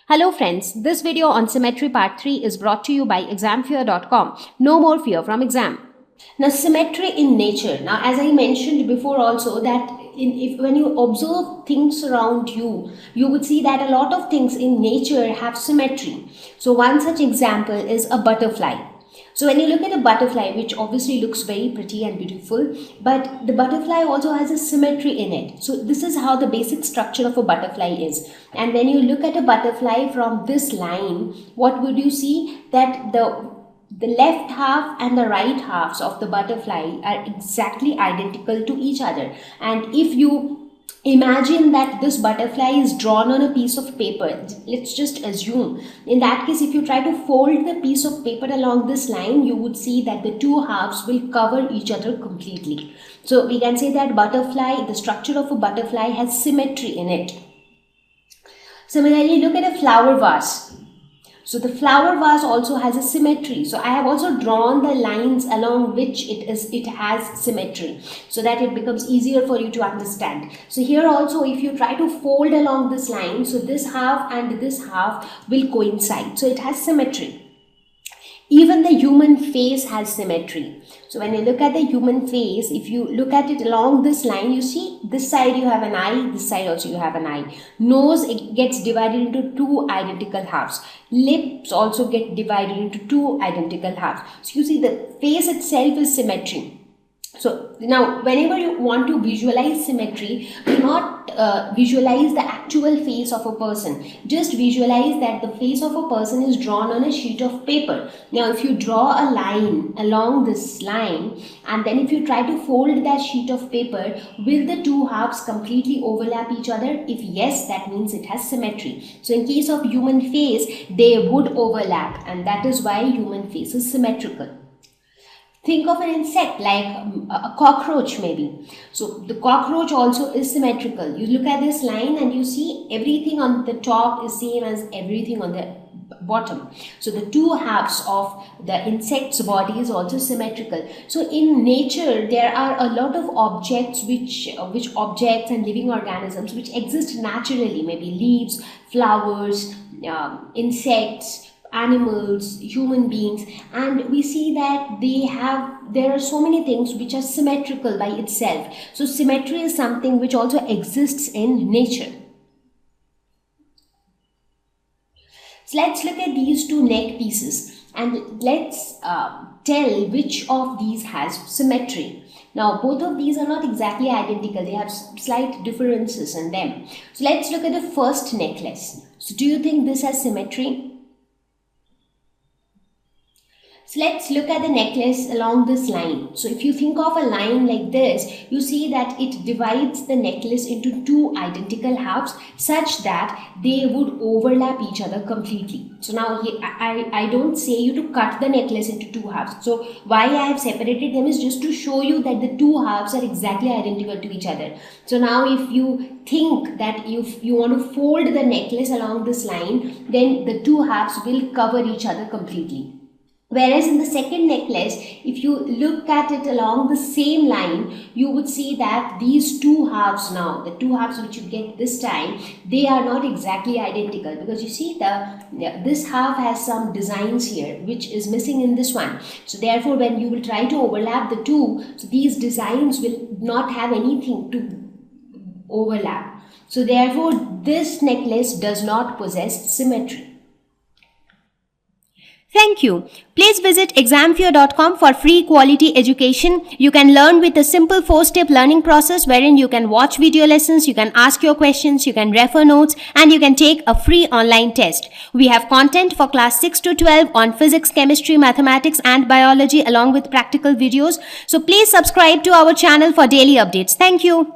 Hello friends, this video on Symmetry Part 3 is brought to you by examfear.com. No more fear from exam. Now, symmetry in nature. Now, as I mentioned before also that when you observe things around you, you would see that a lot of things in nature have symmetry. So, one such example is a butterfly. So when you look at a butterfly, which obviously looks very pretty and beautiful, but the butterfly also has a symmetry in it. So this is how the basic structure of a butterfly is. And when you look at a butterfly from this line, what would you see? That the left half and the right halves of the butterfly are exactly identical to each other. And if you imagine that this butterfly is drawn on a piece of paper. Let's just assume. In that case, if you try to fold the piece of paper along this line, you would see that the two halves will cover each other completely. So we can say that the structure of a butterfly has symmetry in it. Similarly, look at a flower vase. So the flower vase also has a symmetry. So I have also drawn the lines along which it has symmetry so that it becomes easier for you to understand. So here also, if you try to fold along this line, so this half and this half will coincide. So it has symmetry. Even the human face has symmetry. So when you look at the human face, if you look at it along this line, you see this side you have an eye, this side also you have an eye. Nose, it gets divided into two identical halves. Lips also get divided into two identical halves. So you see the face itself is symmetry. So now whenever you want to visualize symmetry, do not visualize the actual face of a person. Just visualize that the face of a person is drawn on a sheet of paper. Now if you draw a line along this line and then if you try to fold that sheet of paper, will the two halves completely overlap each other? If yes, that means it has symmetry. So in case of human face, they would overlap, and that is why human face is symmetrical. Think of an insect like a cockroach maybe. So the cockroach also is symmetrical. You look at this line and you see everything on the top is same as everything on the bottom. So the two halves of the insect's body is also symmetrical. So in nature there are a lot of objects which objects and living organisms which exist naturally, maybe leaves, flowers, insects, animals, human beings, and we see that there are so many things which are symmetrical by itself. So symmetry is something which also exists in nature. So let's look at these two neck pieces and let's tell which of these has symmetry. Now both of these are not exactly identical, they have slight differences in them. So let's look at the first necklace. So do you think this has symmetry? So let's look at the necklace along this line. So if you think of a line like this, you see that it divides the necklace into two identical halves such that they would overlap each other completely. So now I don't say you to cut the necklace into two halves. So why I have separated them is just to show you that the two halves are exactly identical to each other. So now if you think that if you want to fold the necklace along this line, then the two halves will cover each other completely. Whereas in the second necklace, if you look at it along the same line, you would see that these two halves now, the two halves which you get this time, they are not exactly identical because you see this half has some designs here which is missing in this one. So therefore when you will try to overlap the two, so these designs will not have anything to overlap. So therefore this necklace does not possess symmetry. Thank you. Please visit examfear.com for free quality education. You can learn with a simple 4-step learning process wherein you can watch video lessons, you can ask your questions, you can refer notes, and you can take a free online test. We have content for class 6 to 12 on physics, chemistry, mathematics, and biology along with practical videos. So please subscribe to our channel for daily updates. Thank you.